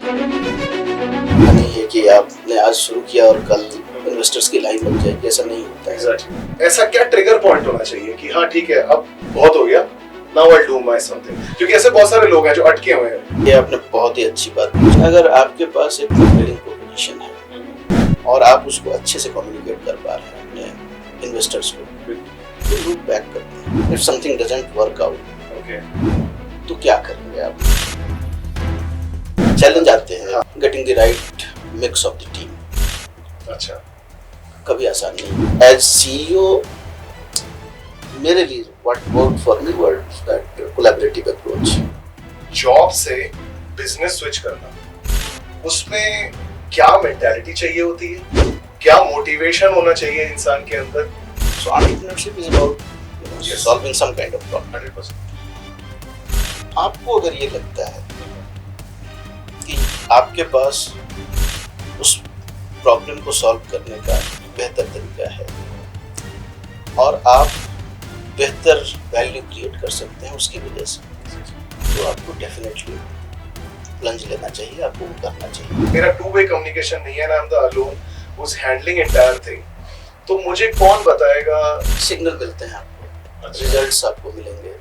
नहीं है कि आपने आज शुरू किया और कल इन्वेस्टर्स की लाइन लग जाएगी, ऐसा नहीं होता है। Exactly. ऐसा क्या ट्रिगर पॉइंट होना चाहिए कि हाँ ठीक है, अब बहुत हो गया, now I do my something? क्योंकि ऐसे बहुत सारे लोग हैं जो अटके हुए हैं। ये आपने बहुत ही अच्छी बात की। अगर आपके पास एक कंपेयरिंग प्रोपोजिशन है और आप उसको अच्छे से कम्युनिकेट कर पा रहे हैं अपने इन्वेस्टर्स को, तो लुक बैक करते हैं। If something doesn't work out, okay, तो क्या करेंगे आप? चैलेंज आते हैं, getting the right mix of the team. अच्छा, कभी आसान नहीं। एज सीईओ मेरे लिए what worked for me was that collaborative approach. Job से बिजनेस स्विच करना, उसमें क्या मेंटालिटी चाहिए होती है, क्या मोटिवेशन होना चाहिए इंसान के अंदर? So entrepreneurship is about Yes. solving some kind of problem. 100%. आपको अगर ये लगता है कि आपके पास उस प्रॉब्लम को सॉल्व करने का बेहतर तरीका है और आप बेहतर वैल्यू क्रिएट कर सकते हैं उसकी वजह से, तो आपको डेफिनेटली प्लंज लेना चाहिए, आपको वो करना चाहिए। मेरा टू वे कम्युनिकेशन नहीं है ना, I am the alone who is handling entire thing. तो मुझे कौन बताएगा? सिग्नल मिलते हैं आपको, रिजल्ट्स आपको मिलेंगे,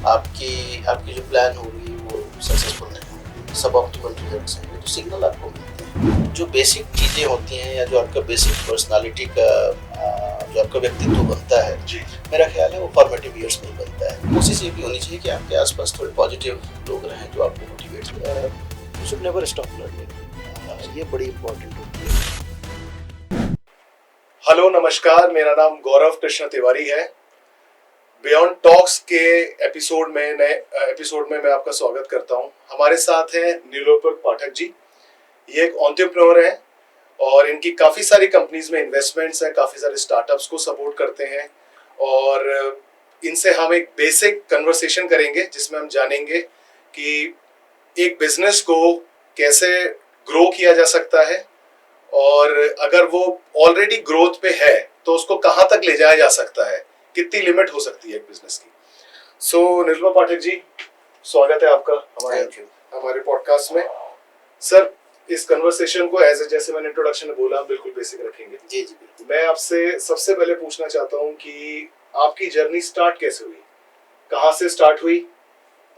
आपकी जो प्लान होगी वो सक्सेसफुल नहीं होगी, सब ऑप्टिमल रिजल्ट्स हैं, तो सिग्नल आपको मिलते हैं। जो बेसिक चीज़ें होती हैं या जो आपका बेसिक पर्सनालिटी का जो आपका व्यक्तित्व बनता है, जी, मेरा ख्याल है वो फॉर्मेटिव ईयर्स में ही बनता है। कोशिश ये भी होनी चाहिए कि आपके आसपास थोड़े पॉजिटिव लोग रहें जो आपको मोटिवेट करें। You should never stop learning, ये बड़ी इंपॉर्टेंट होती है। हेलो नमस्कार, मेरा नाम गौरव कृष्ण तिवारी है। बियॉन्ड टॉक्स के नए एपिसोड में मैं आपका स्वागत करता हूं। हमारे साथ हैं नीलोत्पल पाठक जी। ये एक एंटरप्रेन्योर हैं और इनकी काफ़ी सारी कंपनीज में इन्वेस्टमेंट्स हैं, काफ़ी सारे स्टार्टअप्स को सपोर्ट करते हैं और इनसे हम एक बेसिक कन्वर्सेशन करेंगे जिसमें हम जानेंगे कि एक बिजनेस को कैसे ग्रो किया जा सकता है और अगर वो ऑलरेडी ग्रोथ पे है तो उसको कहाँ तक ले जाया जा सकता है, कितनी लिमिट हो सकती है एक बिजनेस की। सो नीलोत्पल पाठक जी, स्वागत है आपका हमारे पॉडकास्ट में। सर, इस कन्वर्सेशन को जैसे मैंने इंट्रोडक्शन में बोला, बिल्कुल बेसिक रखेंगे। जी जी बिल्कुल। मैं आपसे सबसे पहले पूछना चाहता हूँ कि आपकी जर्नी स्टार्ट कैसे हुई, कहाँ से स्टार्ट हुई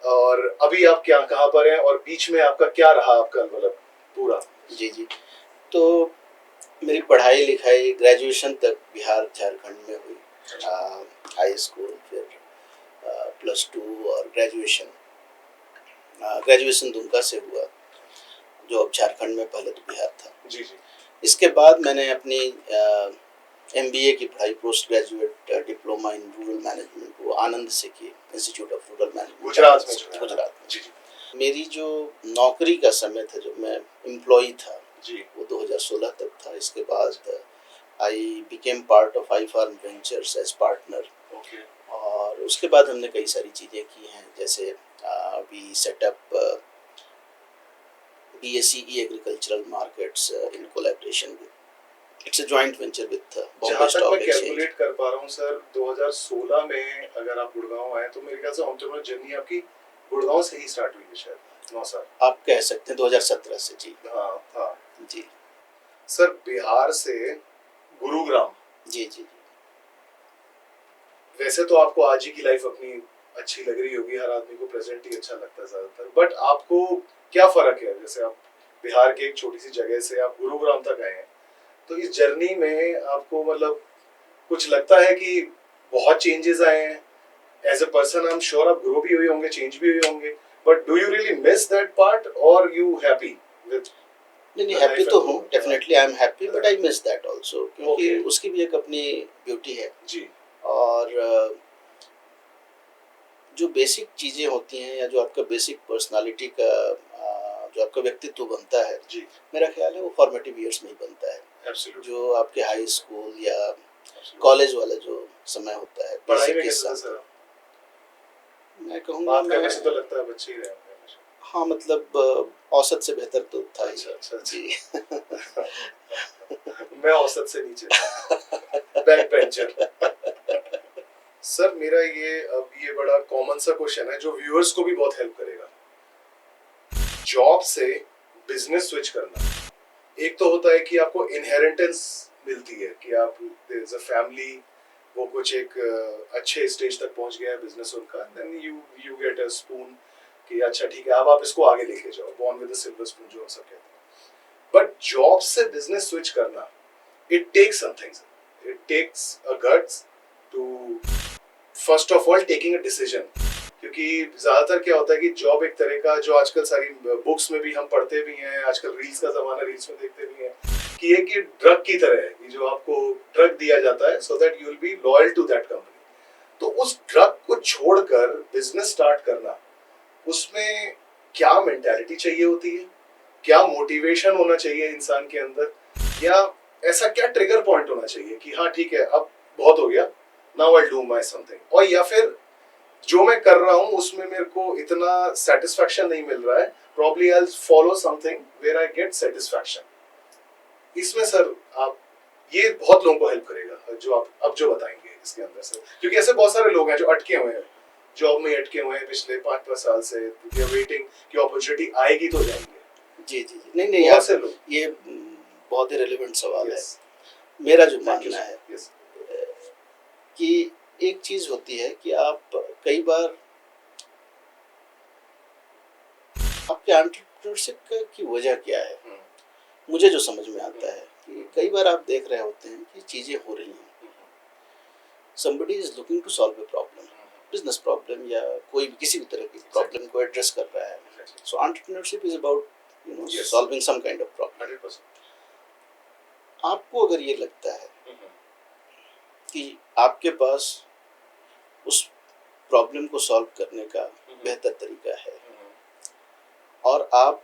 और अभी आप कहाँ पर हैं और बीच में आपका क्या रहा, आपका मतलब पूरा? जी जी, तो मेरी पढ़ाई लिखाई ग्रेजुएशन तक बिहार झारखंड में हुई। हाई स्कूल, फिर +2 और ग्रेजुएशन दुमका से हुआ, जो अब झारखंड में, पहले तो बिहार था। जी जी। इसके बाद मैंने अपनी MBA की पढ़ाई, post graduate diploma in rural management, वो आनंद से की, institute of rural management, Gujarat में। जी जी। मेरी जो नौकरी का समय था, जब मैं एम्प्लॉई था जी, वो 2016 तक था। इसके बाद I became part of I farm ventures as partner, okay, और उसके बाद हमने कई सारी चीज़ें की हैं, जैसे we set up BSE agricultural markets in collaboration with, it's a joint venture with जहाँ बॉम्बे तक स्टॉक मैं एक्सचेंज। कैलकुलेट कर पा रहा हूँ सर, 2016 में अगर आप गुड़गांव आए तो मेरे ख्याल से एंटरप्रेन्योर जर्नी आपकी गुड़गांव से ही स्टार्ट हुई है, शायद 9 साल आप कह सकते हैं 2017 से। जी हाँ हाँ जी सर। बिहार से गुरुग्राम, जी जी। वैसे तो आपको आज ही की लाइफ अपनी अच्छी लग रही होगी, हर आदमी को प्रेजेंट ही अच्छा लगता है ज्यादातर, बट आपको क्या फर्क है? जैसे आप बिहार के एक छोटी सी जगह से आप गुरुग्राम तक आए हैं, तो इस जर्नी में आपको मतलब कुछ लगता है कि बहुत चेंजेस आए हैं? As a person I am sure आप ग्रो भी हुए होंगे, चेंज भी हुए होंगे, but do you really miss that part और यू हैप्पी विद? नहीं, हैप्पी तो हूँ, definitely I am happy, but I miss that also, क्योंकि उसकी भी एक अपनी ब्यूटी है जी। और जो बेसिक चीज़ें होती हैं या जो आपका बेसिक पर्सनालिटी का जो आपका व्यक्तित्व बनता है, जी, मेरा ख्याल है वो फॉर्मेटिव ईयर्स में ही बनता है। एब्सोल्युटली। जो आपके हाई स्कूल या कॉलेज वाला जो समय होता है, पढ़ाई में बेसिक कैसे था हिस्सा, सर? मैं कहूँगा बात करने से तो लगता है बच्चे ही रहे होंगे हमेशा। हाँ, मतलब औसत से बेहतर तो था ही। अच्छा अच्छा अच्छा। जी मैं औसत से नीचे था, बैक बेंचर। सर, मेरा ये बड़ा कॉमन सा क्वेश्चन है जो व्यूअर्स को भी बहुत हेल्प करेगा। जॉब से बिजनेस स्विच करना, एक तो होता है कि आपको इनहेरिटेंस मिलती है कि आप देयर इज अ फैमिली, वो कुछ एक अच्छे स्टेज तक पहुंच गया है बिजनेस उनका, then you get a spoon कि अच्छा ठीक है अब आप इसको आगे लेके जाओ, born with a silver spoon जो हम सब कहते हैं। बट जॉब से बिजनेस स्विच करना, it takes something, it takes a guts to first of all taking a decision. क्योंकि ज्यादातर क्या होता है कि जॉब एक तरह का, जो आजकल सारी बुक्स में भी हम पढ़ते भी हैं, आजकल रील्स का जमाना, रील्स में देखते भी हैं कि ये कि ड्रग की तरह है कि जो आपको ड्रग दिया जाता है so that you will be loyal to that company. तो उस ड्रग को छोड़कर बिजनेस स्टार्ट करना, उसमें क्या मेंटालिटी चाहिए होती है, क्या मोटिवेशन होना चाहिए इंसान के अंदर, या ऐसा क्या ट्रिगर पॉइंट होना चाहिए कि हाँ ठीक है अब बहुत हो गया, now I do my something, और या फिर जो मैं कर रहा हूँ उसमें मेरे को इतना सेटिस्फैक्शन नहीं मिल रहा है, probably I will follow something where I get satisfaction. इसमें सर आप, ये बहुत लोगों को हेल्प करेगा जो आप अब जो बताएंगे इसके अंदर से, क्योंकि ऐसे बहुत सारे लोग हैं जो अटके हुए हैं, जॉब में अटके हुए हैं पिछले 5-5 साल से, दे आर वेटिंग कि अपॉर्चुनिटी आएगी तो जाएंगे। जी जी जी, नहीं नहीं, बहुत से लोग, ये बहुत ही रेलेवेंट सवाल है। यस मेरा जो थैंक यू मानना है सर, यस कि एक चीज होती है कि आप कई बार आपके एंटरप्रेन्योरशिप की वजह क्या है, मुझे जो समझ में आता है कि कई बार आप देख रहे होते हैं कि चीजें हो रही हैं, somebody is looking to solve a problem, business problem या कोई भी किसी भी तरह की प्रॉब्लम को एड्रेस कर रहा है। So entrepreneurship is about solving some kind of problem. 100%। आपको अगर ये लगता है कि आपके पास उस प्रॉब्लम को सॉल्व करने का बेहतर तरीका है और आप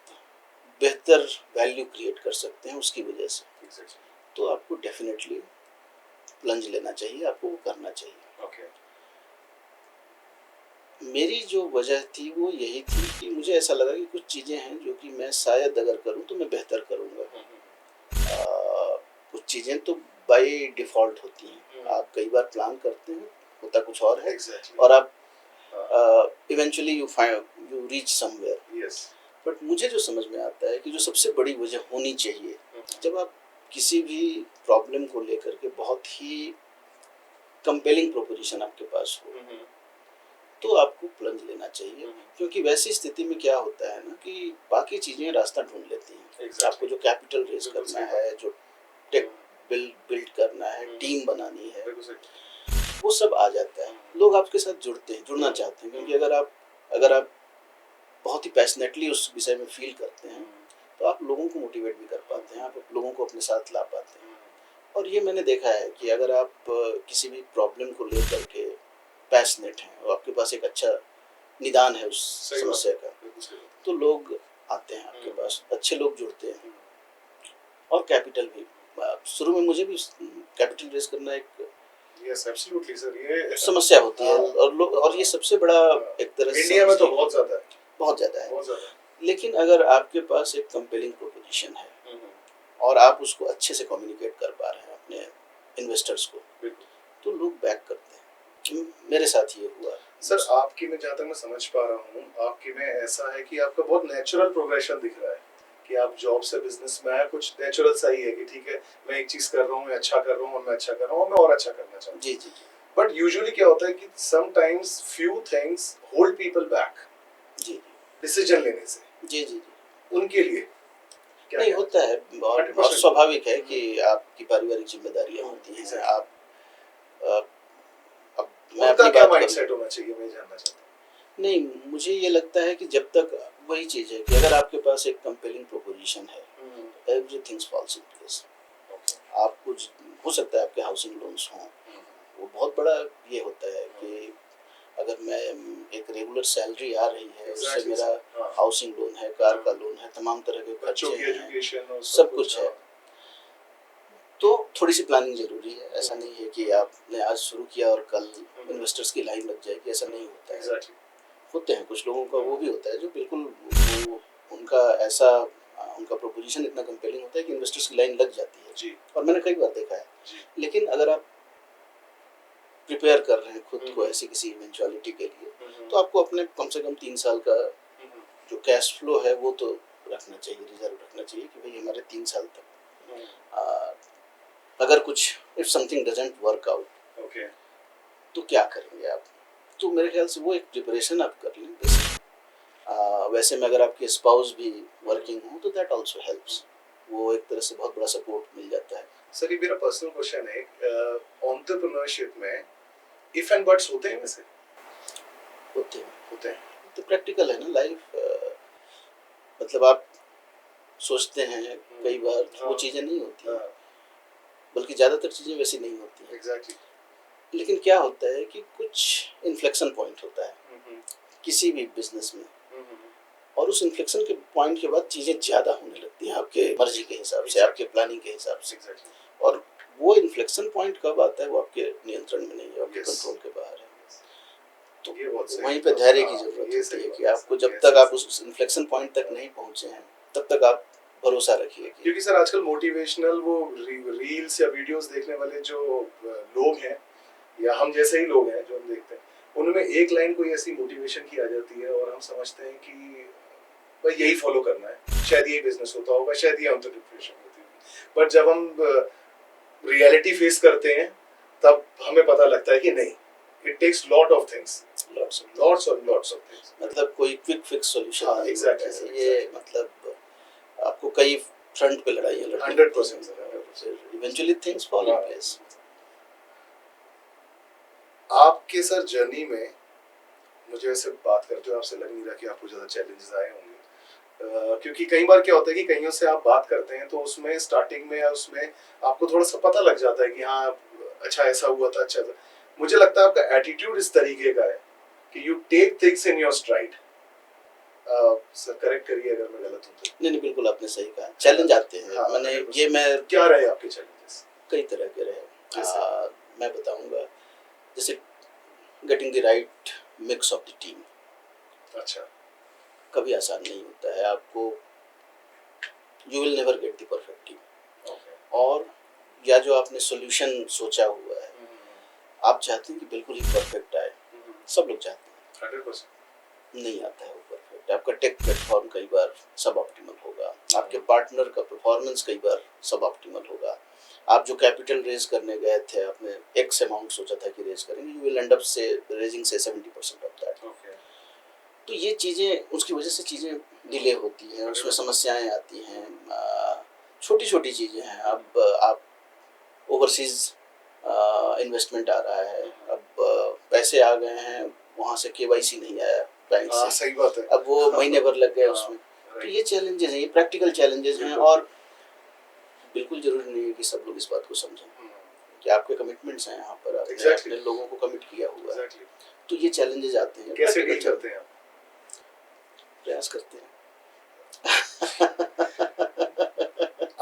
बेहतर वैल्यू क्रिएट कर सकते हैं उसकी वजह से, तो आपको डेफिनेटली प्लंज लेना चाहिए, आपको वो करना चाहिए। ओके। मेरी जो वजह थी वो यही थी कि मुझे ऐसा लगा कि कुछ चीज़ें हैं जो कि मैं शायद अगर करूं तो मैं बेहतर करूंगा। कुछ चीज़ें तो बाय डिफ़ॉल्ट होती हैं, आप कई बार प्लान करते हैं, होता कुछ और है, और आप eventually you reach somewhere. But मुझे जो समझ में आता है कि जो सबसे बड़ी वजह होनी चाहिए, जब आप किसी भी प्रॉब्लम को लेकर के बहुत ही कंपेलिंग प्रोपोजिशन आपके पास हो, तो आपको प्लंज लेना चाहिए। क्योंकि वैसी स्थिति में क्या होता है ना कि बाकी चीज़ें रास्ता ढूंढ लेती हैं। आपको जो कैपिटल रेज करना है, जो टेक बिल्ड करना है, टीम बनानी है, वो सब आ जाता है। लोग आपके साथ जुड़ना चाहते हैं, क्योंकि अगर आप बहुत ही पैशनेटली उस विषय में फील करते हैं तो आप लोगों को मोटिवेट भी कर पाते हैं, आप लोगों को अपने साथ ला पाते हैं। और ये मैंने देखा है कि अगर आप किसी भी प्रॉब्लम को लेकर के पैशनेट हैं और आपके पास एक अच्छा निदान है उस समस्या का, तो लोग आते हैं आपके पास, अच्छे लोग जुड़ते हैं। और कैपिटल भी, शुरू में मुझे भी कैपिटल रेज करना एक यस एब्सोल्युटली सर, ये समस्या होती है, और ये सबसे बड़ा एक तरह से इंडिया में तो बहुत ज़्यादा है। लेकिन अगर आपके पास एक कंपेलिंग प्रोपोजिशन है और आप उसको अच्छे से कम्युनिकेट कर पा रहे हैं अपने इन्वेस्टर्स को, तो लोग बैक करते हैं। मेरे साथ ये हुआ सर। आपकी में जहाँ तक मैं समझ पा रहा हूँ, आपकी में ऐसा है कि आपका बहुत नेचुरल प्रोग्रेशन दिख रहा है कि आप जॉब से बिजनेस में आए, कुछ नेचुरल सही है कि ठीक है मैं एक चीज कर रहा हूँ, मैं अच्छा कर रहा हूँ, और मैं अच्छा कर रहा हूँ, मैं और अच्छा करना चाहता हूँ। जी जी जी। बट यूजुअली क्या होता है कि sometimes few things hold people back जी डिसीजन लेने से। जी जी। उनके लिए क्या नहीं होता है, और स्वाभाविक है कि आपकी पारिवारिक जिम्मेदारियां होती हैं। आप अब मैं अपनी क्या बात माइंडसेट होना चाहिए, मैं जानना चाहता हूँ। नहीं, मुझे ये लगता है कि जब तक वही चीज़ है कि अगर आपके पास एक कंपेलिंग प्रोपोजिशन है, एवरीथिंग फॉल्स इन प्लेस। आपको हो सकता है आपके हाउसिंग लोन्स हों, वो बहुत बड़ा ये होता है कि अगर मैं एक रेगुलर सैलरी आ रही है, उससे मेरा हाउसिंग लोन है, कार का लोन है, तमाम तरह के खर्चे हैं, सब कुछ है, तो थोड़ी सी प्लानिंग जरूरी है। ऐसा नहीं है कि आपने आज शुरू किया और कल इन्वेस्टर्स की लाइन लग जाएगी, ऐसा नहीं होता है। होते हैं कुछ लोगों का वो भी होता है जो बिल्कुल उनका प्रोपोजिशन इतना कंपेलिंग होता है कि इन्वेस्टर्स की लाइन लग जाती है जी। और मैंने कई बार देखा है जी। लेकिन अगर आप प्रिपेयर कर रहे हैं खुद को ऐसी किसी इवेंचुअलिटी के लिए, तो आपको अपने कम से कम 3 साल का जो कैश फ्लो है वो तो रखना चाहिए, रिजर्व रखना चाहिए कि भाई हमारे 3 साल तक अगर कुछ if something doesn't work out okay तो क्या करेंगे आप। तो मेरे ख्याल से वो एक प्रिपरेशन आप कर लें बेसिक। वैसे में अगर आपके स्पाउस भी वर्किंग हो तो दैट आल्सो हेल्प्स, वो एक तरह से बहुत बड़ा सपोर्ट मिल जाता है। सर ये मेरा पर्सनल क्वेश्चन है, एंटरप्रेन्योरशिप में इफ एंड बट्स होते हैं वैसे? होते हैं तो प्रैक्टिकल है ना लाइफ। मतलब आप सोचते हैं कई बार वो चीज़ें नहीं होती हैं, बल्कि ज़्यादातर चीज़ें वैसी नहीं होती हैं। एग्जैक्टली। लेकिन क्या होता है कि कुछ इन्फ्लेक्शन पॉइंट होता है किसी भी बिजनेस में, और उस इन्फ्लेक्शन के पॉइंट के बाद चीज़ें ज़्यादा होने लगती हैं आपके मर्जी के हिसाब से, आपके प्लानिंग के हिसाब से। और वो इन्फ्लेक्शन पॉइंट कब आता है वो आपके नियंत्रण में नहीं है, आपके कंट्रोल के बाहर है। तो वहीं पे धैर्य की जरूरत होती है कि आपको जब तक आप उस इन्फ्लेक्शन पॉइंट तक नहीं पहुंचे हैं तब तक आप भरोसा रखिए। क्योंकि सर आजकल मोटिवेशनल वो रील्स या वीडियोस देखने वाले जो लोग हैं या हम जैसे ही लोग हैं जो हम देखते हैं, उनमें एक लाइन कोई ऐसी मोटिवेशन की आ जाती है और हम समझते हैं कि भाई यही फॉलो करना है, शायद यही बिजनेस होता होगा, शायद ये एंटरप्रेन्योरशिप होती होगी। बट जब हम रियलिटी फेस करते हैं तब हमें पता लगता है कि नहीं, it takes lot of things, lots of things. मतलब कोई क्विक फिक्स सॉल्यूशन नहीं एग्जैक्टली होता है। ये मतलब आपको कई फ्रंट पे लड़ाइयाँ लड़नी 100% फिर eventually things fall in place. आपके सर जर्नी में मुझे ऐसे बात करते हुए आपसे लग नहीं रहा कि आपको ज़्यादा चैलेंजेस आए होंगे, क्योंकि कई बार क्या होता है कि कईयों से आप बात करते हैं तो उसमें स्टार्टिंग में या उसमें आपको थोड़ा सा पता लग जाता है कि हाँ अच्छा ऐसा हुआ था, अच्छा था। मुझे लगता है आपका एटीट्यूड इस तरीके का है कि you take things in your stride. Sir correct करिए अगर मैं गलत हूँ तो। नहीं बिल्कुल आपने सही कहा, चैलेंज आते हैं। हाँ, मैंने ये मैं क्या रहे आपके चैलेंजेस? कई तरह के रहे। मैं बताऊंगा जैसे getting the right mix of the team. अच्छा। कभी आसान नहीं होता है, आपको you will never get the perfect team. और या जो आपने सॉल्यूशन सोचा हुआ है आप चाहते हैं कि बिल्कुल ही परफेक्ट आए, सब लोग चाहते हैं, 100% नहीं आता है वो परफेक्ट। आपका टेक प्लेटफॉर्म कई बार सब ऑप्टिमल होगा, आपके पार्टनर का परफॉर्मेंस कई बार सब ऑप्टिमल होगा। आप जो कैपिटल रेज करने गए थे, आपने एक्स अमाउंट सोचा था कि रेज करेंगे, यू विल एंड अप से रेजिंग से 70% ऑफ दैट। तो ये चीज़ें, उसकी वजह से चीज़ें डिले होती हैं, उसमें समस्याएं आती हैं। छोटी छोटी चीज़ें हैं। अब आप ओवरसीज इन्वेस्टमेंट आ रहा है, अब पैसे आ गए हैं, वहाँ से केवाईसी नहीं आया बैंक से, सही बात है, अब वो महीने भर लग गए उसमें। तो ये चैलेंजेस हैं, ये प्रैक्टिकल चैलेंजेस हैं। और बिल्कुल जरूरी नहीं है कि सब लोग इस बात को समझें कि आपके कमिटमेंट्स हैं यहाँ पर, आपने अपने लोगों को कमिट किया हुआ है। तो ये चैलेंजेस आते हैं। कैसे डील करते हैं? प्रयास करते हैं।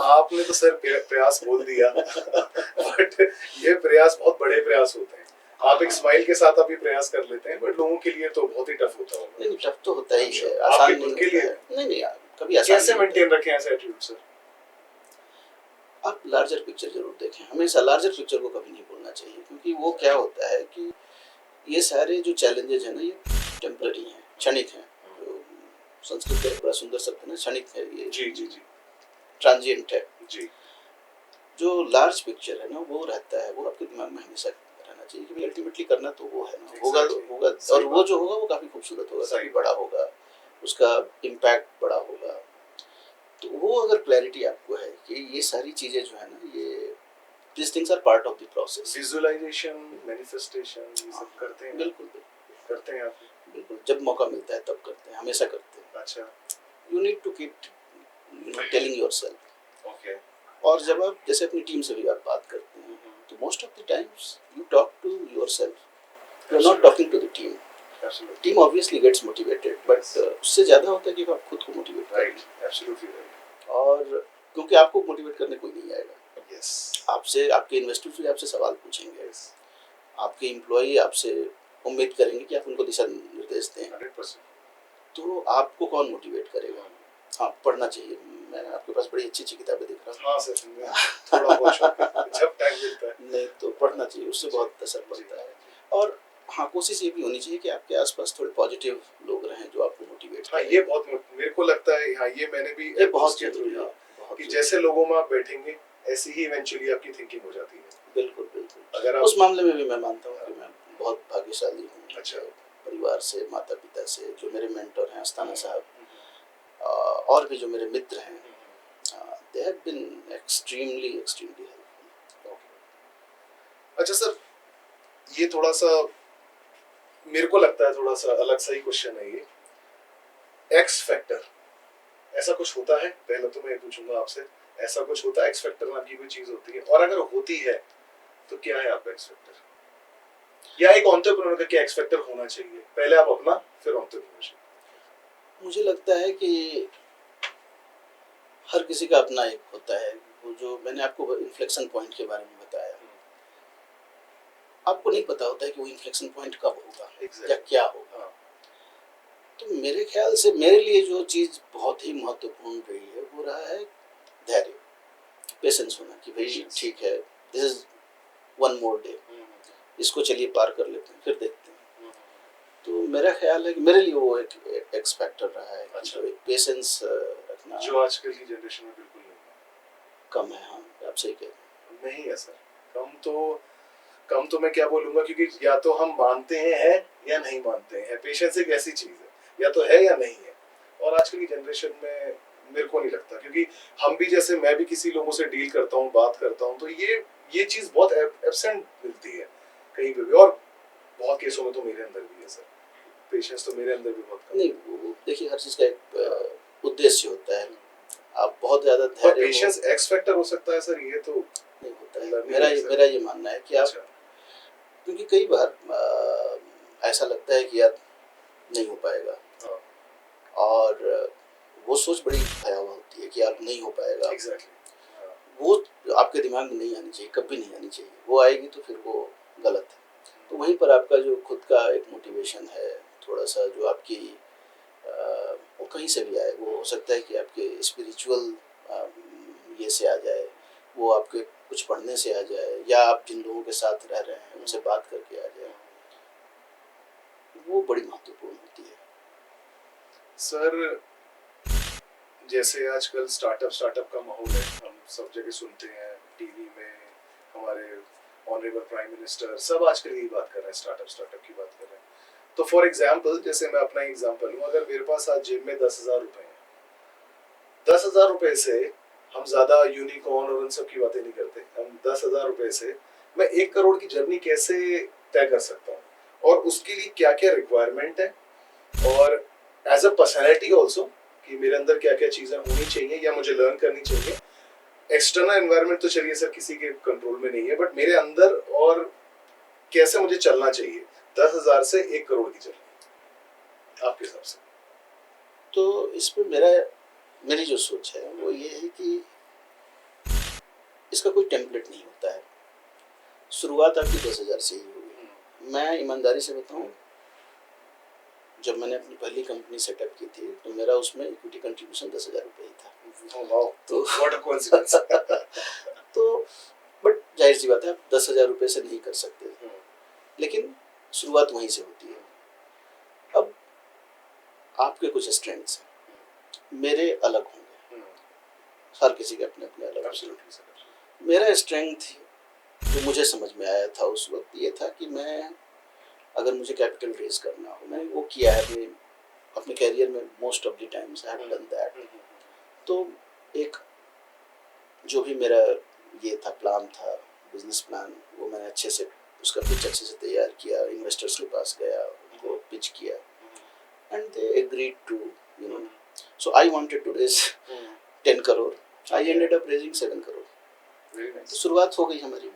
आपने तो सर प्रयास बोल दिया बट ये प्रयास बहुत बड़े प्रयास होते हैं। आप एक स्माइल के साथ अभी प्रयास कर लेते हैं, बट लोगों के लिए तो बहुत ही टफ होता होगा। नहीं टफ तो होता ही है, आसान आसान नहीं नहीं के लिए नहीं कभी आसान कैसे मेंटेन रखें ऐसा एटीट्यूड सर? आप लार्जर पिक्चर जरूर देखें, हमेशा लार्जर पिक्चर को कभी नहीं भूलना चाहिए। क्योंकि वो क्या होता है कि ये सारे जो चैलेंजेस हैं ना, ये टेम्पररी हैं, क्षणिक हैं। संस्कृत का एक बड़ा सुंदर शब्द है ना, क्षणिक है ये। जी जी जी, ट्रांजिएंट है जी। जो लार्ज पिक्चर है ना, वो रहता है, वो आपके दिमाग में हमेशा रहना चाहिए कि अल्टीमेटली करना तो वो है ना, होगा तो होगा, और वो जो होगा वो काफ़ी खूबसूरत होगा, काफ़ी बड़ा होगा, उसका इम्पैक्ट बड़ा होगा। तो वो अगर क्लैरिटी आपको है कि ये सारी चीज़ें जो है ना, ये this things are part of the process. Visualization, manifestation, ये सब करते हैं? बिल्कुल करते हैं आप? बिल्कुल, जब मौका मिलता है तब करते हैं, हमेशा करते हैं। अच्छा। You need to keep telling yourself. Okay. और जब आप जैसे अपनी टीम से भी आप बात करते हैं तो most of the times you talk to yourself, you are not talking to the team. Team obviously gets motivated, but उससे ज़्यादा होता है कि आप खुद को मोटिवेट करें। Right, absolutely right. और क्योंकि आपको मोटिवेट करने कोई नहीं आएगा। यस। आपसे, आपके इन्वेस्टर्स भी आपसे सवाल पूछेंगे, आपके एम्प्लॉई आपसे उम्मीद करेंगे कि आप उनको दिशा निर्देश दें। 100%। तो आपको कौन मोटिवेट करेगा? हाँ, पढ़ना चाहिए। मैं आपके पास बड़ी अच्छी अच्छी किताबें देख रहा हूँ। हाँ सर, थोड़ा बहुत शौक है, जब टाइम मिलता है। नहीं तो पढ़ना चाहिए, उससे बहुत असर पड़ता है। और हाँ, कोशिश ये भी होनी चाहिए कि आपके आसपास थोड़े पॉजिटिव लोग रहें जो आपको मोटिवेट होता हाँ, है। ये बहुत मेरे को लगता है, हाँ, ये मैंने भी ये बहुत के थ्रू जरूरी है, बहुत कि जरूरी जैसे है। लोगों में आप बैठेंगे ऐसी ही इवेंचुअली आपकी थिंकिंग हो जाती है। बिल्कुल बिल्कुल। अगर उस आप मामले में भी मैं मानता हूँ कि मैं बहुत भाग्यशाली हूँ। अच्छा। परिवार से, माता पिता से, जो मेरे मेंटर हैं अस्थाना साहब, और भी जो मेरे मित्र हैं, they have been extremely extremely helpful. अच्छा सर, ये थोड़ा सा मेरे को लगता है थोड़ा सा अलग सा ही क्वेश्चन है ये। एक्स फैक्टर ऐसा कुछ होता है? पहले तो मैं पूछूंगा आपसे, ऐसा कुछ होता है? एक्स फैक्टर नाम की कोई चीज होती है? और अगर होती है तो क्या है आपका एक्स फैक्टर? या एक एंटरप्रेन्योर का क्या एक्स फैक्टर होना चाहिए? पहले आप अपना, फिर एंटरप्रेन्योरशिप। मुझे लगता है कि हर किसी का अपना एक होता है। वो जो मैंने आपको इन्फ्लेक्शन पॉइंट के बारे में बताया, आपको नहीं पता होता है कि वो इन्फ्लेक्शन पॉइंट कब होगा या क्या होगा। तो मेरे ख्याल से मेरे लिए जो चीज़ बहुत ही महत्वपूर्ण रही है वो रहा है धैर्य, पेशेंस होना, कि भाई ठीक है, this is one more day, इसको चलिए पार कर लेते हैं, फिर देखते हैं। तो मेरा ख्याल है कि मेरे लिए वो एक एक्स फैक्टर रहा है। अच्छा। जो एक पेशेंस रखना, जो आजकल की जनरेशन में बिल्कुल नहीं है। कम है। हाँ, आप सही कह रहे हैं। नहीं है सर, कम तो मैं क्या बोलूंगा, क्योंकि या तो हम मानते हैं या नहीं मानते हैं। पेशेंस एक ऐसी चीज है, या तो है या नहीं है। और आजकल की जनरेशन में मेरे को नहीं लगता, क्योंकि हम भी, जैसे मैं भी किसी लोगों से डील करता हूँ, बात करता हूँ, तो ये चीज बहुत एब्सेंट मिलती है कहीं पे भी। और बहुत केसों में तो मेरे अंदर भी है सर, पेशेंस तो मेरे अंदर भी बहुत कम है। नहीं, वो देखिए, हर चीज़ का एक उद्देश्य होता है। आप बहुत ज़्यादा पर धैर्य पेशेंस एक्स फैक्टर हो सकता है सर, ये तो नहीं होता है। learning मेरा है ये सर। मेरा ये मानना है कि आप, अच्छा। क्योंकि कई बार ऐसा लगता है कि यार नहीं हो पाएगा, हाँ, और वो सोच बड़ी भयावह होती है कि यार नहीं हो पाएगा। एग्जैक्टली। हाँ, वो आपके दिमाग में नहीं आनी चाहिए, कभी नहीं आनी चाहिए। वो आएगी तो फिर वो गलत है। तो वहीं पर आपका जो खुद का एक मोटिवेशन है, थोड़ा सा जो आपकी वो कहीं से भी आए, वो हो सकता है कि आपके स्पिरिचुअल ये से आ जाए, वो आपके कुछ पढ़ने से आ जाए, या आप जिन लोगों के साथ रह रहे हैं उनसे बात करके आ जाए, वो बड़ी महत्वपूर्ण होती है। सर जैसे आजकल स्टार्टअप का माहौल है, हम सब जगह सुनते हैं, टीवी में हमारे ऑनरेबल प्राइम मिनिस्टर सब आजकल यही बात कर रहे हैं, स्टार्टअप की बात कर रहे हैं। तो फॉर एग्जांपल, जैसे मैं अपना एग्जांपल लूँ, अगर मेरे पास आज जेब में 10,000 रुपए हैं, 10,000 रुपए से हम ज्यादा यूनिकॉर्न और उन सब की बातें नहीं करते, हम 10,000 रुपए से मैं 1 करोड़ की जर्नी कैसे तय कर सकता हूँ, और उसके लिए क्या क्या रिक्वायरमेंट है, और एज अ पर्सनैलिटी ऑल्सो, कि मेरे अंदर क्या क्या चीजें होनी चाहिए या मुझे लर्न करनी चाहिए। एक्सटर्नल एनवायरनमेंट तो चलिए सर किसी के कंट्रोल में नहीं है, बट मेरे अंदर और कैसे मुझे चलना चाहिए 10,000 से 1 करोड़ की जर्नी आपके हिसाब से? तो इस पर मेरी जो सोच है वो ये है कि इसका कोई टेम्पलेट नहीं होता है। शुरुआत आपकी 10,000 से ही होगी। मैं ईमानदारी से बताऊं, जब मैंने अपनी पहली कंपनी सेटअप की थी तो मेरा उसमें इक्विटी कंट्रीब्यूशन 10,000 रुपये ही था। तो व्हाट अ कोइंसिडेंस। तो बट जाहिर सी बात है, आप 10,000 रुपये से नहीं कर सकते, लेकिन शुरुआत वहीं से होती है। अब आपके कुछ स्ट्रेंथ्स हैं, मेरे अलग होंगे, हर किसी के अपने अपने अलग होंगे। मेरा स्ट्रेंथ जो मुझे समझ में आया था उस वक्त ये था कि मैं, अगर मुझे कैपिटल रेज करना हो, मैंने वो किया है अपने कैरियर में, most of the times I have done that. तो एक जो भी मेरा ये था, प्लान था, बिजनेस प्लान, वो मैंने अच्छे से, उसका पिच अच्छे से तैयार किया, इन्वेस्टर्स के पास गया, उनको पिच किया, and they agreed to, you know, so I wanted to raise 10 crore, I ended up raising 7 crore. तो शुरुआत हो गई हमारी,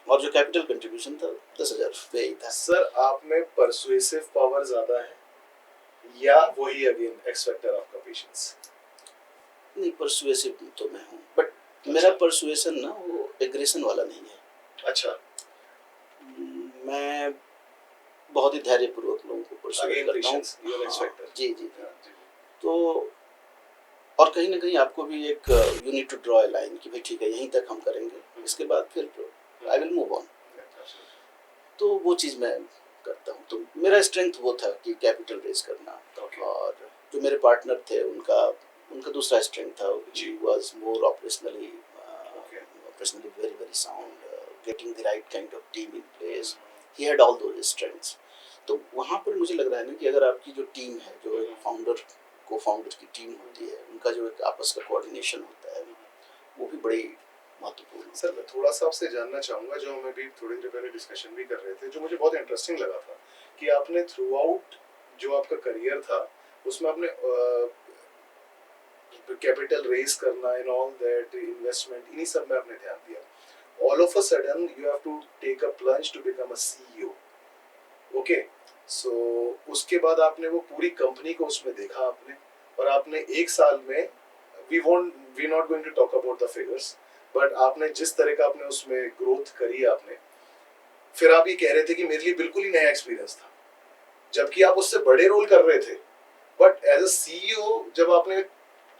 और जो कैपिटल कंट्रीब्यूशन था 10,000 रुपये ही था। सर आप में परसुएसिव पावर ज्यादा है या वही अगेन एक्स फैक्टर आपका पेशेंस? नहीं, परसुएसिव तो मैं हूँ, बट मेरा परसुएशन ना वो एग्रेशन वाला नहीं है। अच्छा। मैं बहुत ही धैर्यपूर्वक लोगों को परसुएट करता हूँ। हाँ, जी जी जी। तो और कहीं ना कहीं आपको भी एक you need to draw a line कि भाई ठीक है, यहीं तक हम करेंगे, इसके बाद फिर आई विल मूव ऑन। तो वो चीज़ मैं करता हूँ। तो मेरा स्ट्रेंथ वो था कि कैपिटल रेज करना। Okay. और जो मेरे पार्टनर थे उनका उनका दूसरा स्ट्रेंथ था, जी। Was more operationally Okay. Very very sound, getting the right kind of team in place. He had all those strengths. तो वहाँ पर मुझे लग रहा है ना कि अगर आपकी जो टीम है, जो एक फाउंडर को फाउंडर की टीम होती है, उनका जो एक आपस का कोऑर्डिनेशन होता है, वो भी बड़ी महत्वपूर्ण। सर मैं थोड़ा सा आपसे जानना चाहूँगा, जो हम अभी थोड़ी देर पहले डिस्कशन भी कर रहे थे, जो मुझे बहुत इंटरेस्टिंग लगा था कि आपने थ्रू आउट जो आपका करियर था उसमें आपने कैपिटल रेज करना एंड ऑल दैट, इन्वेस्टमेंट, इन्हीं सब में आपने ध्यान दिया। All of a sudden you have to take a plunge to become a CEO. Okay, so उसके बाद आपने वो पूरी कंपनी को उसमें देखा आपने, और आपने एक साल में, we not going to talk about the figures, but आपने जिस तरह का आपने उसमें ग्रोथ करी आपने, फिर आप ये कह रहे थे कि मेरे लिए बिल्कुल ही नया एक्सपीरियंस था, जबकि आप उससे बड़े रोल कर रहे थे। बट एज अ सीईओ जब आपने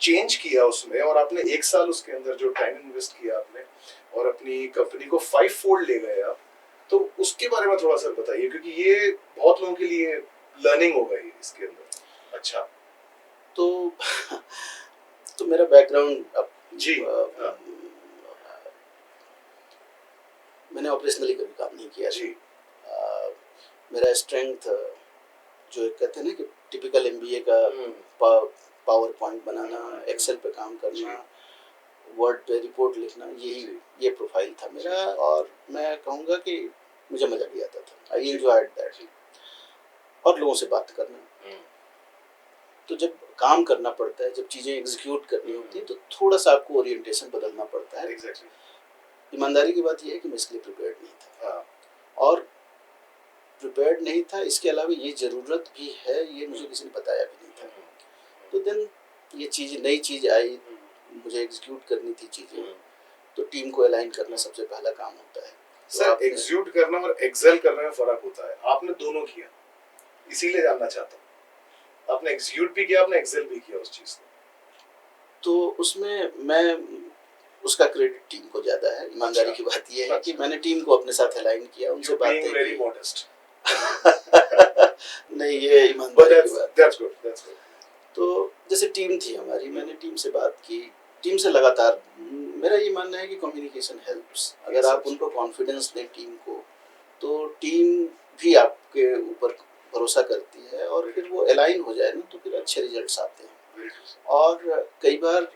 चेंज किया उसमें, और आपने एक साल उसके अंदर जो टाइम इन्वेस्ट किया आपने, और अपनी कंपनी को 5 फोल्ड ले गए आप, तो उसके बारे में थोड़ा सा बताइए, क्योंकि ये बहुत लोगों के लिए लर्निंग हो गई इसके अंदर। अच्छा। तो तो मेरा बैकग्राउंड अब जी। हाँ। मैंने ऑपरेशनली कभी काम नहीं किया जी। मेरा स्ट्रेंथ जो एक कहते हैं ना कि टिपिकल एमबीए का पावर पॉइंट बनाना, एक्सेल पे काम करना, वर्ड पे रिपोर्ट लिखना, ये प्रोफाइल था मेरा। और मैं कहूँगा कि मुझे मजा भी आता था, आई एंजॉयड दैट। और लोगों से बात करना। तो जब काम करना पड़ता है, जब चीज़ें एग्जीक्यूट करनी होती है, तो थोड़ा सा आपको ओरिएंटेशन बदलना पड़ता है। ईमानदारी की बात यह है कि मैं इसके लिए प्रिपेयर्ड नहीं था। और प्रिपेयर्ड नहीं था, इसके अलावा ये ज़रूरत भी है, ये मुझे किसी ने बताया भी नहीं था। तो देन ये चीज़, नई चीज़ आई, मुझे एग्जीक्यूट करनी थी चीज़ें, तो टीम को अलाइन करना सबसे पहला काम होता है। सर एग्जीक्यूट करना और एक्सेल करने में फर्क होता है, आपने दोनों किया, इसीलिए जानना चाहता हूँ। आपने एग्जीक्यूट भी किया, आपने एक्सेल भी किया उस चीज़ को। तो उसमें मैं, उसका क्रेडिट टीम को ज़्यादा है। ईमानदारी की बात यह है कि मैंने टीम को अपने साथ अलाइन किया, उनसे बातें की। Very modest. नहीं, ये ईमानदारी की बात। That's good. तो जैसे टीम थी हमारी, मैंने टीम से बात की, टीम से लगातार, मेरा ये मानना है कि कम्युनिकेशन हेल्प्स। अगर आप उनको कॉन्फिडेंस दें टीम को, तो टीम भी आपके ऊपर भरोसा करती है, और फिर वो अलाइन हो जाए ना, तो फिर अच्छे रिजल्ट्स आते हैं। और कई बार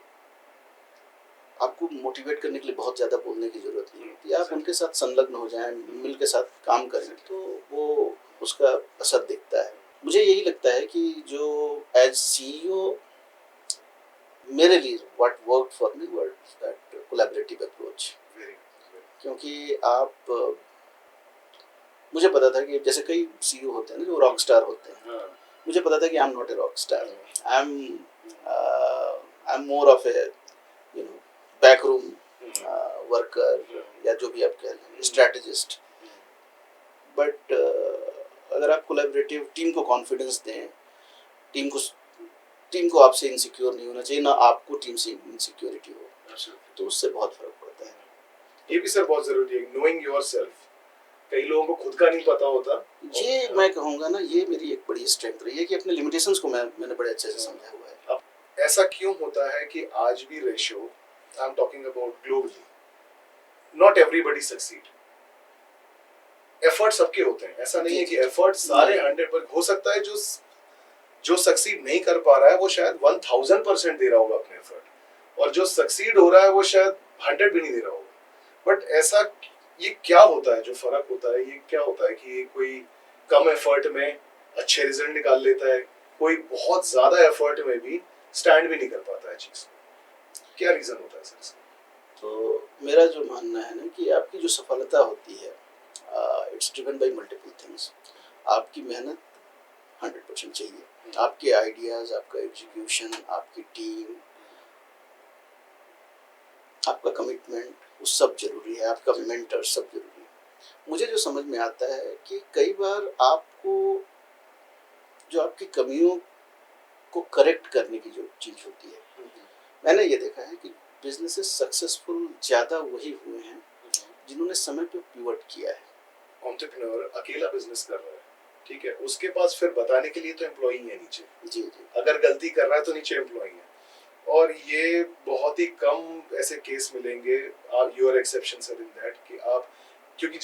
आपको मोटिवेट करने के लिए बहुत ज़्यादा बोलने की ज़रूरत नहीं होती। आप उनके साथ संलग्न हो जाएं, मिल के साथ काम करें, तो वो उसका असर दिखता है। मुझे यही लगता है कि जो एज सीईओ मेरे लिए what worked for me was that collaborative approach. क्योंकि आप, मुझे पता था कि जैसे कई सीईओ होते हैं ना जो रॉक स्टार होते हैं, मुझे पता था कि I am not a rock star, I am more of A you know backroom worker, या जो भी आप कह लें, स्ट्रैटेजिस्ट। बट अगर आप कोलैबोरेटिव, टीम को कॉन्फिडेंस दें, टीम को आपसे इनसिक्योर नहीं होना चाहिए, ना आपको टीम से इनसिक्योरिटी हो, तो उससे बहुत फर्क पड़ता है। ये भी सर बहुत जरूरी है, नोइंग योरसेल्फ। कई लोगों को खुद का नहीं पता होता। ये मैं कहूँगा ना, ये मेरी एक बड़ी स्ट्रेंथ रही है कि अपने लिमिटेशंस को मैंने बड़े अच्छे से समझा हुआ है। अब ऐसा क्यों होता है कि आज भी ratio, I am talking about globally, not everybody succeed. Effort सबके होते हैं, ऐसा नहीं है कि एफर्ट सारे 100% हो सकता है। जो सक्सीड नहीं कर पा रहा है वो शायद 1000% दे रहा होगा अपने एफर्ट, और जो सक्सीड हो रहा है वो शायद 100 भी नहीं दे रहा होगा। बट ऐसा ये क्या होता है, जो फर्क होता है, ये क्या होता है कि कोई कम एफर्ट में अच्छे रिजल्ट निकाल लेता है, कोई बहुत ज्यादा एफर्ट में भी स्टैंड भी नहीं कर पाता है चीज। क्या रीजन होता है सर इसका? तो मेरा जो मानना है ना कि आपकी जो सफलता होती है, it's driven by multiple things. आपकी मेहनत 100% चाहिए, आपके आइडियाज, आपका एग्जीक्यूशन, आपकी टीम, आपका कमिटमेंट, वो सब जरूरी है, आपका मेंटर, सब जरूरी है। मुझे जो समझ में आता है कि कई बार आपको जो आपकी कमियों को करेक्ट करने की जो चीज़ होती है, मैंने ये देखा है कि बिजनेसेस सक्सेसफुल ज़्यादा वही हुए हैं जिन्होंने समय पे पिवट किया है। एंटरप्रेन्योर अकेला बिजनेस कर रहा है, ठीक है, उसके पास फिर बताने के लिए तो एम्प्लॉई है नीचे, जी जी अगर गलती कर रहा है तो नीचे एम्प्लॉई है। और ये बहुत ही कम ऐसे केस मिलेंगे, your exception sir in that, कि आप, क्योंकि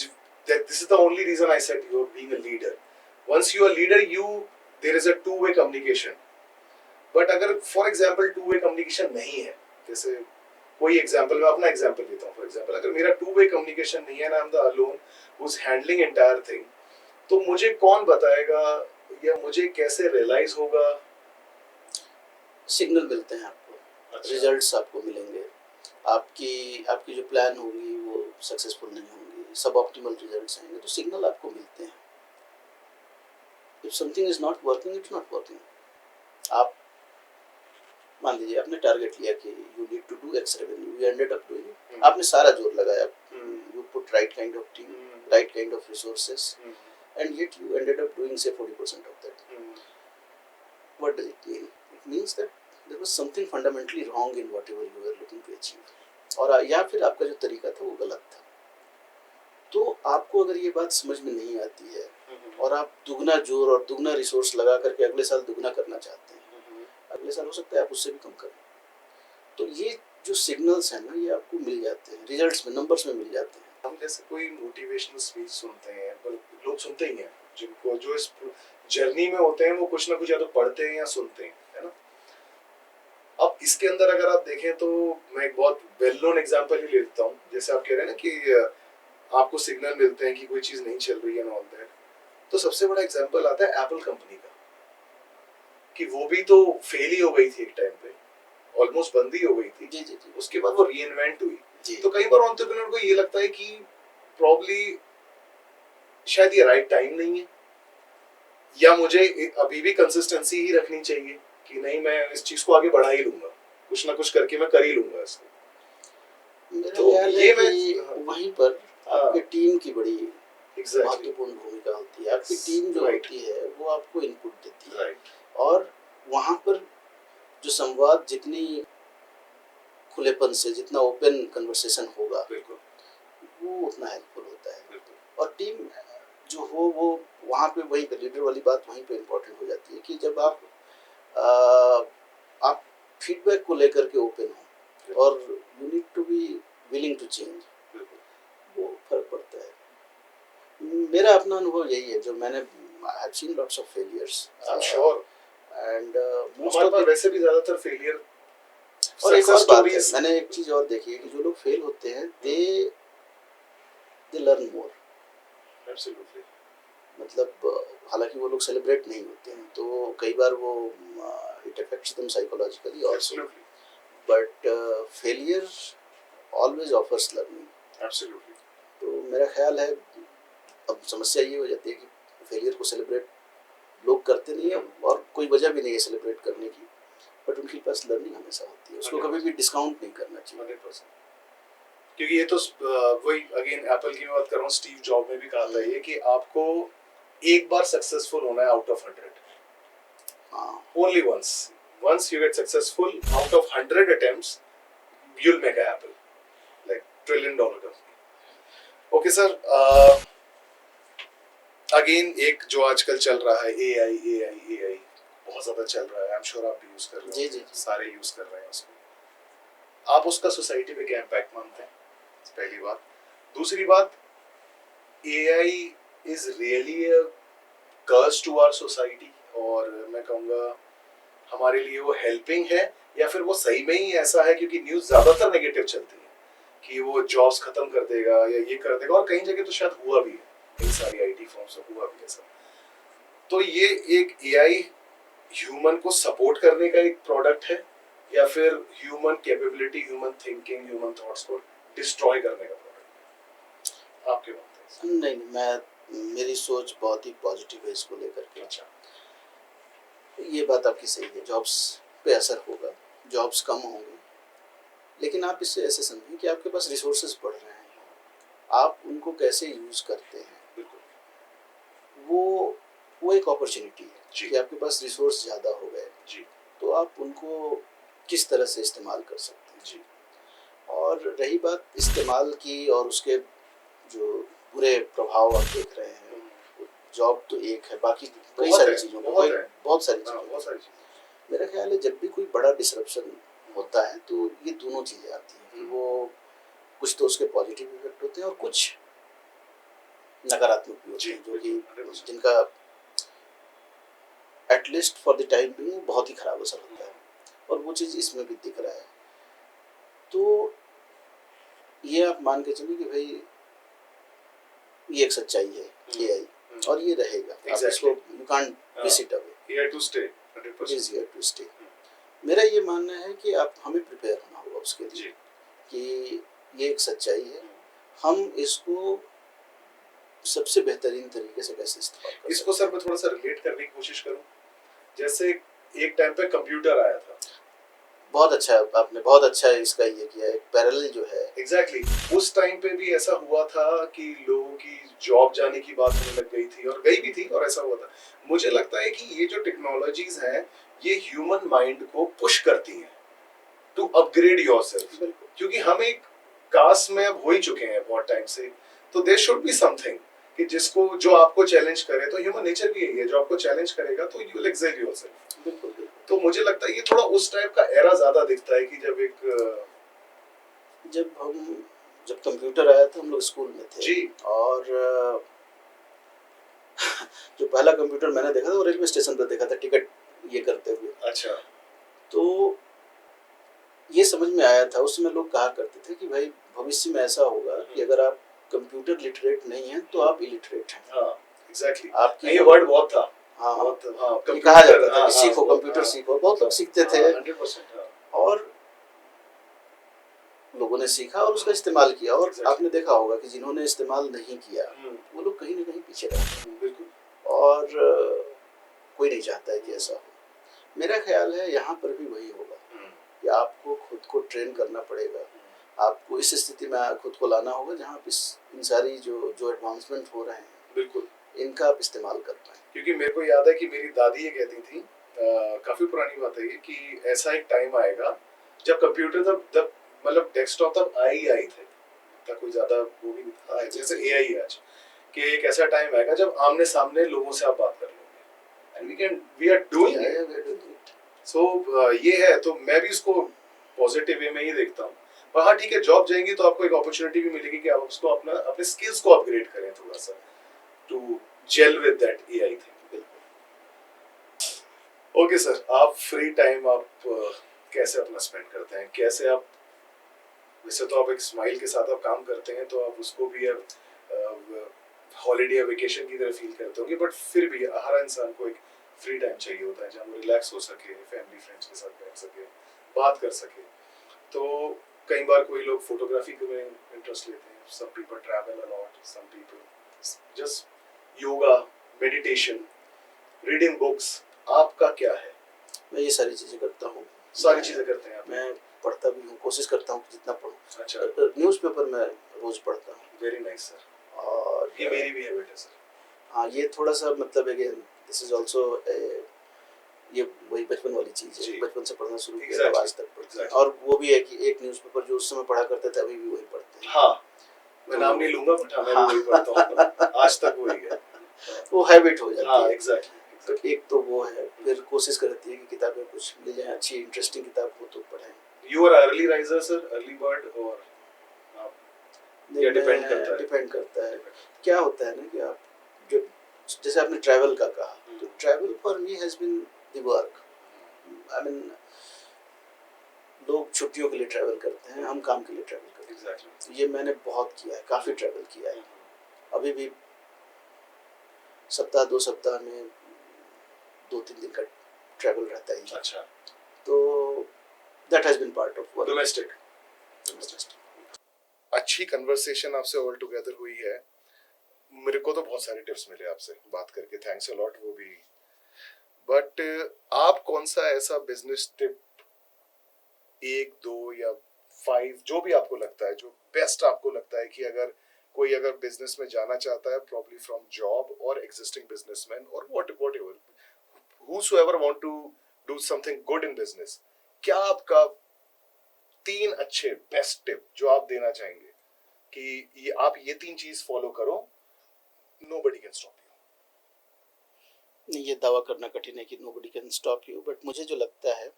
this is the only reason I said you are being a leader. Once you are leader, you, there is a two way communication. But अगर for example two way communication नहीं है, जैसे कोई example, मैं अपना एग्जांपल लेता हूँ, for example अगर मेरा टू वे कम्युनिकेशन नहीं है ना, I am the alone who is handling entire thing, तो मुझे कौन बताएगा या मुझे कैसे रियलाइज होगा? सिग्नल मिलते हैं आपको, अच्छा। रिजल्ट्स आपको मिलेंगे, आपकी आपकी जो प्लान होगी वो सक्सेसफुल नहीं होंगी, सब ऑप्टिमल रिजल्ट्स आएंगे, तो सिग्नल आपको मिलते हैं। If something is not working, it's not working. आप मान लीजिए आपने टारगेट लिया कि you need to do X revenue, you ended up doing, आपने सारा जोर लगाया, you put right kind of team, right kind of resources, and yet you ended up doing say 40% of that. What does it mean? It means that there was something fundamentally wrong in whatever you were looking to achieve. और या फिर आपका जो तरीका था वो गलत था। तो आपको अगर ये बात समझ में नहीं आती है और आप दुगना जोर और दुगना रिसोर्स लगा करके अगले साल दुगना करना चाहते हैं, अगले साल हो सकता है आप उससे भी कम करें। तो ये जो सिग्नल्स हैं ना, ये आपको मिल जाते हैं, रिजल्ट्स में, नंबर्स में मिल जाते हैं। हम जैसे कोई मोटिवेशनल स्पीच सुनते हैं, लोग सुनते ही हैं, जिनको जो इस जर्नी में होते हैं वो कुछ ना कुछ या तो पढ़ते हैं या सुनते हैं, है ना। अब इसके अंदर अगर आप देखें तो मैं एक बहुत वेल नोन एग्जांपल ही लेता हूँ। जैसे आप कह रहे हैं ना कि आपको सिग्नल मिलते हैं कि कोई चीज नहीं चल रही है एंड ऑल दैट, तो सबसे बड़ा एग्जांपल आता है एप्पल कंपनी का, कि वो भी तो फेल ही हो गई थी एक टाइम पे, ऑलमोस्ट बंद ही हो गई थी। जी जी जी उसके बाद वो रीइन्वेंट हुई। जी। तो कई बार एंटरप्रेन्योर को ये लगता है कि प्रॉब्ली शायद ये राइट टाइम नहीं है, या मुझे अभी भी कंसिस्टेंसी ही रखनी चाहिए कि नहीं, मैं इस चीज को आगे बढ़ा ही लूंगा, कुछ ना कुछ करके मैं कर ही लूंगा इसको। मेरा तो ख्याल ये है कि वहीं पर आपके टीम की बड़ी महत्वपूर्ण भूमिका होती है। आपकी टीम जो होती है वो आपको इनपुट देती है, और वहाँ पर जो संवाद जितनी खुलेपन से, जितना ओपन कन्वर्सेशन होगा, वो उतना हेल्पफुल होता है। और टीम जो हो वो वहाँ पे, वहीं पे लीडर वाली बात वहीं पे इम्पोर्टेंट हो जाती है कि जब आप फीडबैक को लेकर के ओपन हो और you need to be willing to change, वो फर्क पड़ता है। मेरा अपना अनुभव यही है, जो मैंने I have seen lots of failures, I am sure, and हमारे पास वैसे भी ज्यादातर फेलियर। और एक और बात है, मैंने एक चीज और देखी है कि जो लोग फेल होते हैं दे लर्न मोर। एब्सोल्युटली। मतलब हालांकि वो लोग सेलिब्रेट नहीं होते हैं, तो कई बार वो it affects them psychologically also, but failure always offers learning. Absolutely. तो मेरा ख्याल है, अब समस्या ये हो जाती है कि फेलियर को सेलिब्रेट लोग करते नहीं हैं, और कोई वजह भी नहीं है सेलिब्रेट करने की, बट उनके पास लर्निंग हमेशा होती है, उसको कभी भी डिस्काउंट नहीं करना चाहिए। 100%। क्योंकि ये तो वही अगेन एप्पल की बात कर रहा हूँ, स्टीव जॉब ने भी कहा था ये कि आपको एक बार सक्सेसफुल होना है out of 100, only once you get successful out of 100 attempts, you will make a Apple like $1 trillion company. Okay sir, again एक जो आजकल चल रहा है एआई बहुत ज्यादा चल रहा है, आई एम श्योर आप भी यूज कर रहे हो, जी, सारे यूज कर रहे हैं उसको। आप उसका सोसाइटी पे क्या इम्पैक्ट मानते हैं, पहली बात। दूसरी बात, AI is really a curse to our society, और मैं कहूँगा हमारे लिए वो हेल्पिंग है, या फिर वो सही में ही ऐसा है, क्योंकि न्यूज़ ज्यादातर नेगेटिव चलती है कि वो जॉब्स खत्म कर देगा या ये कर देगा, और कई जगह तो शायद हुआ भी है, कई सारी आईटी फर्म्स में हुआ भी ऐसा। तो ये एक एआई ह्यूमन को सपोर्ट करने का एक प्रोडक्ट है, या फिर human capability, human thinking, human thoughts को डिस्ट्रॉय करने का प्रोडक्ट है? आपके बात है? नहीं, मेरी सोच बहुत ही पॉजिटिव है इसको लेकर के। अच्छा, ये बात आपकी सही है, जॉब्स पे असर होगा, जॉब्स कम होंगे, लेकिन आप इससे ऐसे समझिए कि आपके पास रिसोर्सेज बढ़ रहे हैं, आप उनको कैसे यूज करते हैं, वो एक अपॉर्चुनिटी है कि आपके पास रिसोर्स ज़्यादा हो गए, तो आप उनको किस तरह से इस्तेमाल कर सकते हैं। जी। और रही बात इस्तेमाल की और उसके जो बुरे प्रभाव आप देख रहे हैं, जॉब तो एक है, बाकी कई बहुत सारी है, चीज़ों बहुत में, है। बहुत सारी हाँ, चीज़ें। बहुत सारी चीजें। मेरा ख्याल है जब भी कोई बड़ा डिसरप्शन होता है तो ये दोनों चीज़ें आती हैं कि वो कुछ तो उसके पॉजिटिव इफेक्ट होते हैं और कुछ नकारात्मक भी होते जी, हैं, जो कि 100%। जिनका एटलीस्ट फॉर द टाइम भी बहुत ही खराब असर होता है, और वो चीज़ इसमें भी दिख रहा है। तो ये आप मान के चलिए कि भाई ये एक सच्चाई है एआई, और ये रहेगा। आप इसको you can't miss it away, Here to stay, it 100%। Is here to stay. मेरा ये मानना है कि आप हमें प्रिपेयर होना होगा उसके लिए जी। कि ये एक सच्चाई है, हम इसको सबसे बेहतरीन तरीके से कैसे इस्तेमाल कर इसको सकते सर मैं थोड़ा सा रिलेट करने की कोशिश करूं, जैसे एक टाइम पे कंप्यूटर आया था। हैं। बहुत अच्छा, आपने बहुत अच्छा इसका ये किया है, पैरेलल जो है। एग्जैक्टली उस टाइम पे भी ऐसा हुआ था कि लोगों की जॉब जाने की बात होने लग गई थी, और गई भी थी, और ऐसा हुआ था। मुझे लगता है कि ये जो टेक्नोलॉजीज हैं ये ह्यूमन माइंड को पुश करती हैं टू अपग्रेड योरसेल्फ, बिल्कुल क्योंकि हम एक कास्ट में अब हो ही चुके हैं बहुत टाइम से। तो देयर शुड बी समथिंग कि जिसको जो आपको चैलेंज करे, तो ह्यूमन नेचर भी यही है, जो आपको चैलेंज करेगा तो यू विल एक्सेल योरसेल्फ। बिल्कुल बिल्कुल। तो मुझे लगता है ये थोड़ा उस टाइप का एरा ज्यादा दिखता है कि जब एक जब कंप्यूटर आया था हम लोग स्कूल में थे जी और जो पहला कंप्यूटर मैंने देखा था वो रेलवे स्टेशन पर देखा था, टिकट ये करते हुए। अच्छा तो ये समझ में आया था, उस समय लोग कहा करते थे कि भाई भविष्य में ऐसा होगा कि अगर आप कंप्यूटर लिटरेट नहीं हैं तो आप इलिटरेट हैं। हाँ एग्जैक्टली आपकी ये वर्ड बहुत था। हाँ बहुत हाँ ये कहा जाता था हाँ, कि सीखो हाँ, कंप्यूटर हाँ, सीखो, बहुत लोग सीखते थे 100%। हाँ और लोगों ने सीखा और उसका इस्तेमाल किया, और Exactly. आपने देखा होगा कि जिन्होंने इस्तेमाल नहीं किया वो लोग कहीं ना कहीं पीछे रह गए, बिल्कुल। और कोई नहीं चाहता है कि ऐसा हो। मेरा ख्याल है यहाँ पर भी वही होगा कि आपको खुद को ट्रेन करना पड़ेगा, आपको इस स्थिति में खुद को लाना होगा जहाँ आप इन सारी जो एडवांसमेंट हो रहे हैं बिल्कुल इनका आप इस्तेमाल कर पाएँ। क्योंकि मेरे को याद है कि मेरी दादी ये कहती थी, काफी पुरानी बात है ये, कि ऐसा एक टाइम आएगा जब कंप्यूटर तब मतलब डेस्कटॉप तब आई थे, तब कोई ज्यादा वो भी नहीं था जैसे एआई है आज, कि एक ऐसा टाइम आएगा जब आमने सामने लोगों से आप बात कर लोगे, and we are doing it. So ये है, तो मैं भी इसको पॉजिटिव वे में ही देखता हूँ। पर हाँ ठीक है, जॉब जाएंगी तो आपको एक अपॉर्चुनिटी भी मिलेगी कि आप उसको अपने स्किल्स को अपग्रेड करें थोड़ा सा, to gel with that AI thing. Okay sir, आप फ्री टाइम आप कैसे अपना स्पेंड करते हैं, कैसे आप, वैसे तो आप एक स्माइल के साथ आप काम करते हैं तो आप उसको भी हॉलीडे या वेकेशन की तरह फील करते होंगे, बट फिर भी हर इंसान को एक फ्री टाइम चाहिए होता है जहाँ वो रिलैक्स हो सके, फैमिली फ्रेंड्स के साथ बैठ सके, बात कर सके। तो कई बार कोई लोग फोटोग्राफी में इंटरेस्ट लेते हैं, some people travel a lot, some people just yoga, meditation, reading books. आपका क्या है? मैं ये सारी चीज़ें करता हूँ, सारी चीजें करते हैं आप? मैं पढ़ता भी हूँ, कोशिश करता हूँ जितना पढूं। अच्छा, न्यूज़पेपर मैं रोज पढ़ता हूँ। वेरी नाइस सर, और ये मेरी भी हैबिट है सर। हाँ ये थोड़ा सा मतलब अगेन दिस इज आल्सो ये वही बचपन वाली चीज़ जी। है, बचपन से पढ़ना शुरू किया Exactly. तो आज तक पढ़ते हैं। Exactly. और वो भी है कि एक न्यूज़पेपर जो उस समय पढ़ा करते थे अभी भी वही पढ़ते हैं। हाँ, मैं नाम नहीं लूंगा, बट मैं वही पढ़ता हूँ, आज तक वही है। वो हैबिट हो जाती हाँ है। एग्जैक्टली। तो एक तो वो है, फिर कोशिश करती है कि किताबें कुछ मिल जाए, अच्छी इंटरेस्टिंग किताब हो तो पढ़ें। You are early riser sir, early bird, और या डिपेंड करता है? डिपेंड करता है। क्या होता है ना कि आप जो, जैसे आपने ट्रैवल का कहा, तो travel for me has been the work. I mean लोग छुट्टियों के लिए ट्रैवल करते हैं, हम काम के लिए ट्रैवल करते हैं। एग्जैक्टली। तो ये मैंने बहुत किया है, काफ़ी ट्रैवल किया है। अभी भी सप्ताह 2 सप्ताह में 2-3 दिन का ट्रैवल रहता ही है। अच्छा, तो that has been part of work. Domestic. अच्छी कन्वर्सेशन आपसे ऑल टुगेदर हुई है, मेरे को तो बहुत सारे टिप्स मिले आपसे बात करके, थैंक्स अ लॉट वो भी। बट आप कौन सा ऐसा बिजनेस टिप, 1 2 या 5, जो भी आपको लगता है, जो बेस्ट आपको लगता है कि अगर कोई बिजनेस में जाना चाहता है, प्रॉब्ली फ्रॉम जॉब और एग्जिस्टिंग बिजनेसमैन और whatever, whosoever want to do something good in business, क्या आपका 3 अच्छे बेस्ट टिप जो आप देना चाहेंगे कि ये आप ये 3 चीज फॉलो करो, nobody can stop you? नहीं, ये दावा करना कठिन है कि nobody can stop you, but मुझे जो लगता है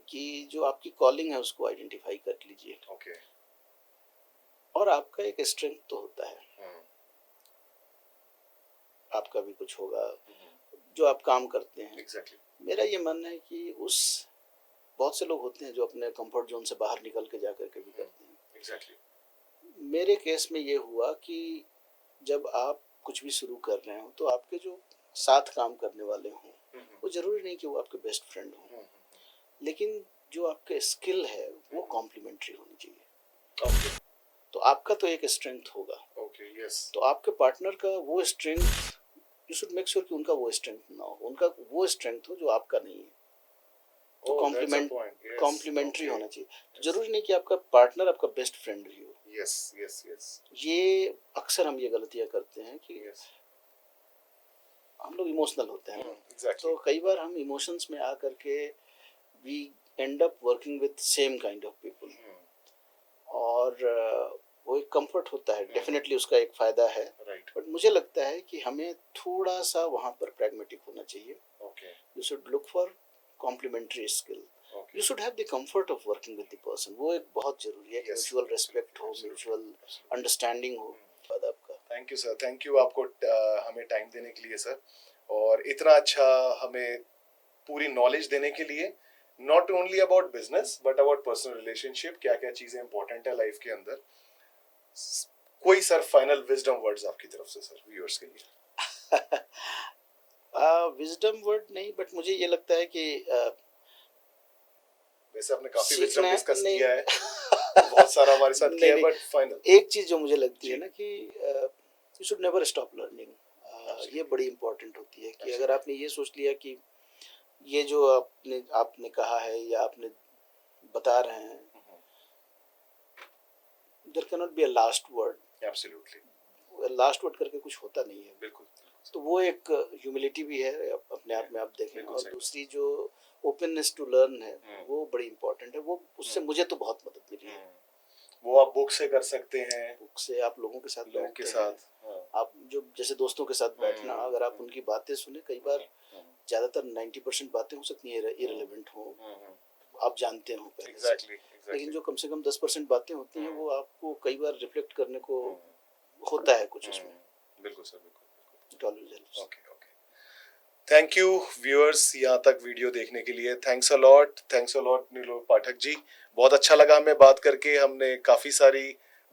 कि जो आपकी कॉलिंग है उसको आइडेंटिफाई कर लीजिए। ओके। और आपका एक स्ट्रेंथ तो होता है, आपका भी कुछ होगा जो आप काम करते हैं। एग्जैक्टली। मेरा ये मानना है कि उस बहुत से लोग होते हैं जो अपने कंफर्ट जोन से बाहर निकल के जा करके भी करते हैं। एग्जैक्टली। मेरे केस में ये हुआ कि जब आप कुछ भी शुरू कर रहे हो तो आपके जो साथ काम करने वाले हों वो ज़रूरी नहीं कि वो आपके बेस्ट फ्रेंड हों, लेकिन जो आपके स्किल है वो कॉम्प्लीमेंट्री होनी चाहिए। ओके। तो आपका तो एक स्ट्रेंथ होगा, ओके। यस। तो आपके पार्टनर का वो strength, you should make sure कि उनका वो स्ट्रेंथ ना हो, उनका वो स्ट्रेंथ हो जो आपका नहीं है। तो कॉम्प्लीमेंट्री होना चाहिए। तो जरूरी नहीं कि आपका पार्टनर आपका बेस्ट फ्रेंड ही हो। Yes yes yes. ये अक्सर हम ये गलतियां करते हैं कि हम लोग इमोशनल होते हैं। तो कई बार हम इमोशंस में आकर के we end up working with same kind of people, और वो एक कंफर्ट होता है, डेफिनेटली उसका एक फायदा है। बट मुझे लगता है कि हमें थोड़ा सा वहाँ पर प्रैग्मेटिक होना चाहिए। You should look for complementary skill, you should have the comfort of working with the person. वो एक बहुत जरूरी है कि म्यूचुअल रेस्पेक्ट हो, म्यूचुअल अंडरस्टैंडिंग हो। आपका thank you sir, thank you आपको हमें टाइम देने के लिए सर, और इतना अच्छा हमें पूरी नॉलेज देने के लिए, not only about business but about personal relationship, क्या क्या चीजें इंपॉर्टेंट है लाइफ के अंदर। कोई सर फाइनल विजडम वर्ड्स आपकी तरफ से सर व्यूअर्स के लिए? विजडम वर्ड नहीं, बट मुझे ये लगता है कि वैसे आपने काफी विजडम डिस्कस किया है बहुत सारा हमारे साथ किया है, बट फाइनल एक चीज जो मुझे लगती है ना कि you should never stop learning. ये बड़ी इंपॉर्टेंट होती है कि अगर आपने ये सोच लिया कि ये जो आपने कहा है या आपने बता रहे हैं, there can not be a last word. Absolutely last word करके कुछ होता नहीं है। बिल्कुल। तो वो एक ह्यूमिलिटी भी है अपने आप में, आप देखें। और दूसरी जो ओपननेस टू लर्न है वो बड़ी इंपॉर्टेंट है। वो उससे मुझे तो बहुत मदद मिली है। वो आप बुक से कर सकते हैं, बुक से आप लोगों के साथ बैठते हैं, आप जो जैसे दोस्तों के साथ बैठना, अगर आप उनकी बातें सुने, कई बार ज़्यादातर 90% बातें हो सकती हैं इररिलेवेंट हो, आप जानते हो पहले से, लेकिन जो कम से कम 10% बातें होती हैं वो आपको कई बार रिफ्लेक्ट करने को होता है कुछ उसमें। बिल्कुल सर, बिल्कुल। ओके। थैंक यू व्यूअर्स, यहाँ तक वीडियो देखने के लिए thanks a lot Nilotpal Pathak ji. बहुत अच्छा लगा हमें बात करके, हमने काफ़ी सारी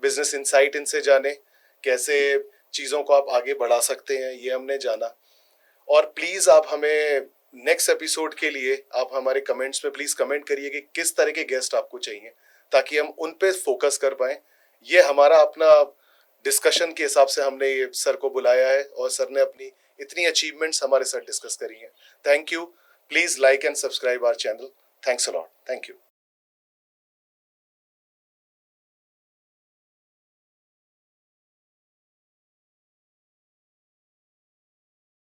बिजनेस इंसाइट इनसे जाने, कैसे चीज़ों को आप आगे बढ़ा सकते हैं ये हमने जाना। और प्लीज़ आप हमें नेक्स्ट एपिसोड के लिए आप हमारे कमेंट्स में प्लीज़ कमेंट करिए कि किस तरह के गेस्ट आपको चाहिए, ताकि हम उन पे फोकस कर पाएँ। ये हमारा अपना डिस्कशन के हिसाब से हमने ये सर को बुलाया है, और सर ने अपनी इतनी अचीवमेंट्स हमारे साथ डिस्कस करी हैं। Thank you. Please like and subscribe our channel. Thanks a lot. Thank you.